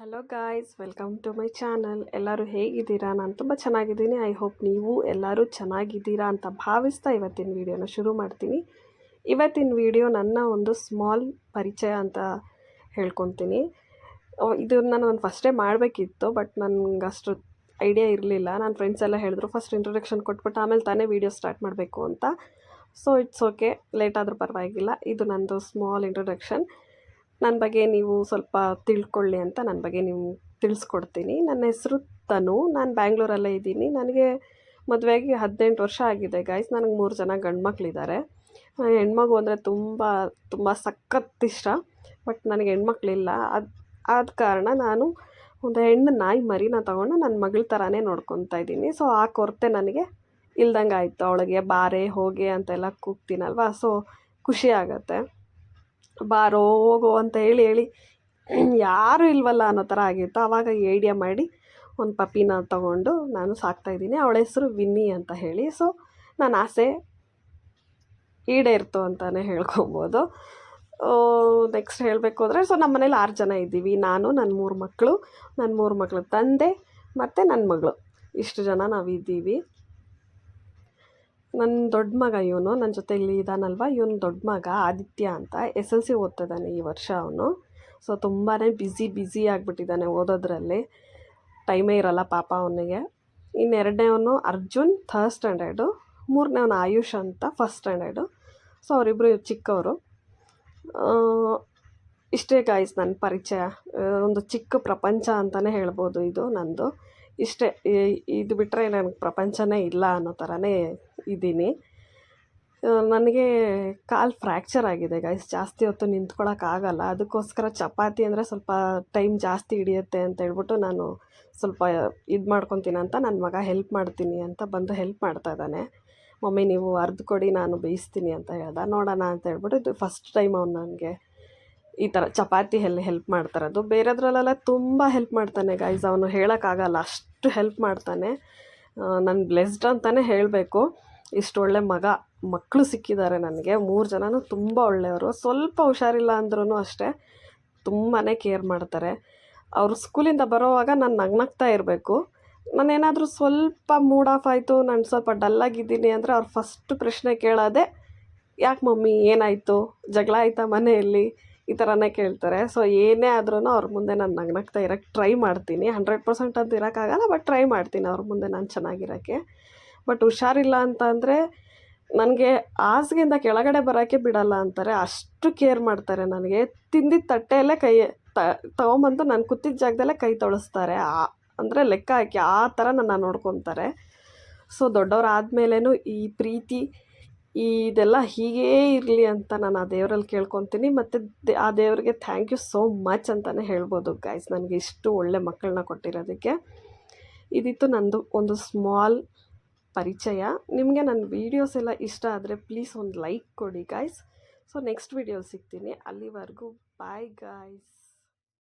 Hello guys, welcome to my channel. ಎಲ್ಲರೂ ಹೇಗಿದ್ದೀರಾ? ನಾನು ತುಂಬ ಚೆನ್ನಾಗಿದ್ದೀನಿ. ಐ ಹೋಪ್ ನೀವು ಎಲ್ಲರೂ ಚೆನ್ನಾಗಿದ್ದೀರಾ ಅಂತ ಭಾವಿಸ್ತಾ ಇವತ್ತಿನ ವೀಡಿಯೋನ ಶುರು ಮಾಡ್ತೀನಿ. ಇವತ್ತಿನ ವೀಡಿಯೋ ನನ್ನ ಒಂದು ಸ್ಮಾಲ್ ಪರಿಚಯ ಅಂತ ಹೇಳ್ಕೊತೀನಿ. ಇದನ್ನು ನಾನು ಫಸ್ಟೇ ಮಾಡಬೇಕಿತ್ತು, ಬಟ್ ನನಗೆ ಅಷ್ಟು ಐಡಿಯಾ ಇರಲಿಲ್ಲ. ನನ್ನ ಫ್ರೆಂಡ್ಸ್ ಎಲ್ಲ ಹೇಳಿದ್ರು ಫಸ್ಟ್ ಇಂಟ್ರೊಡಕ್ಷನ್ ಕೊಟ್ಬಿಟ್ಟು ಆಮೇಲೆ ತಾನೇ ವೀಡಿಯೋ ಸ್ಟಾರ್ಟ್ ಮಾಡಬೇಕು ಅಂತ. ಸೊ ಇಟ್ಸ್ ಓಕೆ, ಲೇಟ್ ಆದರೂ ಪರವಾಗಿಲ್ಲ. ಇದು ನನ್ನದು ಸ್ಮಾಲ್ ಇಂಟ್ರೊಡಕ್ಷನ್. ನನ್ನ ಬಗ್ಗೆ ನೀವು ಸ್ವಲ್ಪ ತಿಳ್ಕೊಳ್ಳಿ ಅಂತ ನನ್ನ ಬಗ್ಗೆ ನೀವು ತಿಳಿಸ್ಕೊಡ್ತೀನಿ. ನನ್ನ ಹೆಸರು ತನು. ನಾನು ಬ್ಯಾಂಗ್ಳೂರಲ್ಲೇ ಇದ್ದೀನಿ. ನನಗೆ ಮದುವೆಯಾಗಿ 18 ವರ್ಷ ಆಗಿದೆ ಗಾಯ್ಸ್. ನನಗೆ 3 ಜನ ಗಂಡು ಮಕ್ಕಳಿದ್ದಾರೆ. ಹೆಣ್ಮಗು ಅಂದರೆ ತುಂಬ ತುಂಬ ಸಖತ್ ಇಷ್ಟ, ಬಟ್ ನನಗೆ ಹೆಣ್ಮಕ್ಳಿಲ್ಲ. ಆದ ಕಾರಣ ನಾನು ಒಂದು ಹೆಣ್ಣು ನಾಯಿ ಮರಿನ ತೊಗೊಂಡು ನನ್ನ ಮಗಳ ಥರನೇ ನೋಡ್ಕೊತಾ ಇದ್ದೀನಿ. ಸೊ ಆ ಕೊರತೆ ನನಗೆ ಇಲ್ದಂಗೆ ಆಯಿತು. ಅವಳಿಗೆ ಬಾರೆ ಹೋಗೆ ಅಂತೆಲ್ಲ ಕೂಗ್ತೀನಲ್ವ, ಸೊ ಖುಷಿ ಆಗುತ್ತೆ. ಬಾರೋ ಹೋಗೋ ಅಂತ ಹೇಳಿ ಹೇಳಿ ಯಾರೂ ಇಲ್ವಲ್ಲ ಅನ್ನೋ ಥರ ಆಗಿತ್ತು. ಆವಾಗ ಐಡಿಯಾ ಮಾಡಿ ಒಂದು ಪಪ್ಪಿನ ತೊಗೊಂಡು ನಾನು ಸಾಕ್ತಾಯಿದ್ದೀನಿ. ಅವಳ ಹೆಸರು ವಿನ್ನಿ ಅಂತ ಹೇಳಿ. ಸೊ ನನ್ನ ಆಸೆ ಈಡೇರ್ತು ಅಂತಲೇ ಹೇಳ್ಕೊಬೋದು. ನೆಕ್ಸ್ಟ್ ಹೇಳಬೇಕು ಅಂದರೆ, ಸೊ ನಮ್ಮ ಮನೇಲಿ 6 ಜನ ಇದ್ದೀವಿ. ನಾನು, ನನ್ನ 3 ಮಕ್ಕಳು, ನನ್ನ 3 ಮಕ್ಕಳು ತಂದೆ ಮತ್ತು ನನ್ನ ಮಗಳು, ಇಷ್ಟು ಜನ ನಾವಿದ್ದೀವಿ. ನನ್ನ ದೊಡ್ಡ ಮಗ ಇವನು, ನನ್ನ ಜೊತೆ ಇಲ್ಲಿ ಇದ್ದಾನಲ್ವ, ಇವನು ದೊಡ್ಡ ಮಗ ಆದಿತ್ಯ ಅಂತ. SLC ಓದ್ತಿದ್ದಾನೆ ಈ ವರ್ಷ ಅವನು. ಸೊ ತುಂಬಾ ಬ್ಯುಸಿ ಆಗಿಬಿಟ್ಟಿದ್ದಾನೆ ಓದೋದ್ರಲ್ಲಿ, ಟೈಮೇ ಇರೋಲ್ಲ ಪಾಪ ಅವನಿಗೆ. ಇನ್ನು ಎರಡನೇವನು ಅರ್ಜುನ್ 3rd ಸ್ಟ್ಯಾಂಡರ್ಡು, ಮೂರನೇವನು ಆಯುಷ್ ಅಂತ 1st ಸ್ಟ್ಯಾಂಡರ್ಡು. ಸೊ ಅವರಿಬ್ಬರು ಚಿಕ್ಕವರು. ಇಷ್ಟೇ ಗಾಯ್ಸ್ ನನ್ನ ಪರಿಚಯ. ಒಂದು ಚಿಕ್ಕ ಪ್ರಪಂಚ ಅಂತಲೇ ಹೇಳ್ಬೋದು ಇದು ನಂದು. ಇಷ್ಟೇ, ಇದು ಬಿಟ್ಟರೆ ನನಗೆ ಪ್ರಪಂಚನೇ ಇಲ್ಲ ಅನ್ನೋ ಥರನೇ ಇದ್ದೀನಿ. ನನಗೆ ಕಾಲು ಫ್ರ್ಯಾಕ್ಚರ್ ಆಗಿದೆ ಗೈಸ್. ಜಾಸ್ತಿ ಹೊತ್ತು ನಿಂತ್ಕೊಳ್ಳೋಕ್ಕಾಗಲ್ಲ. ಅದಕ್ಕೋಸ್ಕರ ಚಪಾತಿ ಅಂದರೆ ಸ್ವಲ್ಪ ಟೈಮ್ ಜಾಸ್ತಿ ಹಿಡಿಯುತ್ತೆ ಅಂತ ಹೇಳ್ಬಿಟ್ಟು ನಾನು ಸ್ವಲ್ಪ ಇದು ಮಾಡ್ಕೊತೀನಿ ಅಂತ ನನ್ನ ಮಗ ಹೆಲ್ಪ್ ಮಾಡ್ತೀನಿ ಅಂತ ಬಂದು ಹೆಲ್ಪ್ ಮಾಡ್ತಾ ಇದ್ದಾನೆ. ಮಮ್ಮಿ ನೀವು ಅರ್ದು ಕೊಡಿ, ನಾನು ಬೇಯಿಸ್ತೀನಿ ಅಂತ ಹೇಳ್ದ. ನೋಡೋಣ ಅಂತ ಹೇಳ್ಬಿಟ್ಟು ಇದು ಫಸ್ಟ್ ಟೈಮ್ ಅವ್ನು ನನಗೆ ಈ ಥರ ಚಪಾತಿ ಹೆಲ್ಪ್ ಮಾಡ್ತಾರದು. ಬೇರೆದ್ರಲ್ಲೆಲ್ಲ ತುಂಬ ಹೆಲ್ಪ್ ಮಾಡ್ತಾನೆ ಗೈಸ್. ಅವನು ಹೇಳೋಕ್ಕಾಗಲ್ಲ, ಅಷ್ಟು ಹೆಲ್ಪ್ ಮಾಡ್ತಾನೆ. ನಾನು ಬ್ಲೆಸ್ಡ್ ಅಂತಲೇ ಹೇಳಬೇಕು. ಇಷ್ಟು ಒಳ್ಳೆ ಮಕ್ಕಳು ಸಿಕ್ಕಿದ್ದಾರೆ ನನಗೆ. 3 ಜನನೂ ತುಂಬ ಒಳ್ಳೆಯವರು. ಸ್ವಲ್ಪ ಹುಷಾರಿಲ್ಲ ಅಂದ್ರೂ ಅಷ್ಟೇ ತುಂಬಾ ಕೇರ್ ಮಾಡ್ತಾರೆ. ಅವರು ಸ್ಕೂಲಿಂದ ಬರೋವಾಗ ನಾನು ನಗ್ನಗ್ತಾ ಇರಬೇಕು. ನಾನೇನಾದರೂ ಸ್ವಲ್ಪ ಮೂಡ್ ಆಫ್ ಆಯಿತು, ನಾನು ಸ್ವಲ್ಪ ಡಲ್ಲಾಗಿದ್ದೀನಿ ಅಂದರೆ ಅವ್ರು ಫಸ್ಟ್ ಪ್ರಶ್ನೆ ಕೇಳೋದೆ, ಯಾಕೆ ಮಮ್ಮಿ ಏನಾಯಿತು, ಜಗಳ ಆಯಿತಾ ಮನೆಯಲ್ಲಿ, ಈ ಥರನೇ ಕೇಳ್ತಾರೆ. ಸೊ ಏನೇ ಆದ್ರೂ ಅವ್ರ ಮುಂದೆ ನಾನು ನಗ್ನಗ್ತಾ ಇರೋಕ್ಕೆ ಟ್ರೈ ಮಾಡ್ತೀನಿ. 100% ಅಂತ ಇರೋಕ್ಕಾಗಲ್ಲ, ಬಟ್ ಟ್ರೈ ಮಾಡ್ತೀನಿ ಅವ್ರ ಮುಂದೆ ನಾನು ಚೆನ್ನಾಗಿರೋಕ್ಕೆ. ಬಟ್ ಹುಷಾರಿಲ್ಲ ಅಂತ ಅಂದರೆ ನನಗೆ ಹಾಸಿಗೆಯಿಂದ ಕೆಳಗಡೆ ಬರೋಕ್ಕೆ ಬಿಡಲ್ಲ ಅಂತಾರೆ, ಅಷ್ಟು ಕೇರ್ ಮಾಡ್ತಾರೆ ನನಗೆ. ತಿಂದಿದ್ದ ತಟ್ಟೆಯಲ್ಲೇ ತೊಗೊಂಬಂದು ನಾನು ಕೂತಿದ್ದ ಜಾಗದಲ್ಲೇ ಕೈ ತೊಳಸ್ತಾರೆ. ಅಂದರೆ ಲೆಕ್ಕ ಹಾಕಿ ಆ ಥರ ನನ್ನ ನೋಡ್ಕೊತಾರೆ. ಸೊ ದೊಡ್ಡವರಾದ್ಮೇಲೂ ಈ ಪ್ರೀತಿ ಇದೆಲ್ಲ ಹೀಗೇ ಇರಲಿ ಅಂತ ನಾನು ಆ ದೇವರಲ್ಲಿ ಕೇಳ್ಕೊತೀನಿ. ಮತ್ತು ಆ ದೇವರಿಗೆ ಥ್ಯಾಂಕ್ ಯು ಸೋ ಮಚ್ ಅಂತಲೇ ಹೇಳ್ಬೋದು ಗೈಸ್, ನನಗೆ ಇಷ್ಟು ಒಳ್ಳೆ ಮಕ್ಕಳನ್ನ ಕೊಟ್ಟಿರೋದಕ್ಕೆ. ಇದಿತ್ತು ನಂದು ಒಂದು ಸ್ಮಾಲ್ ಪರಿಚಯ. ನಿಮಗೆ ನನ್ನ ವೀಡಿಯೋಸ್ ಎಲ್ಲ ಇಷ್ಟ ಆದರೆ ಪ್ಲೀಸ್ ಒಂದು ಲೈಕ್ ಕೊಡಿ ಗೈಸ್. ಸೊ ನೆಕ್ಸ್ಟ್ ವೀಡಿಯೋಲಿ ಸಿಗ್ತೀನಿ. ಅಲ್ಲಿವರೆಗೂ ಬಾಯ್ ಗೈಸ್.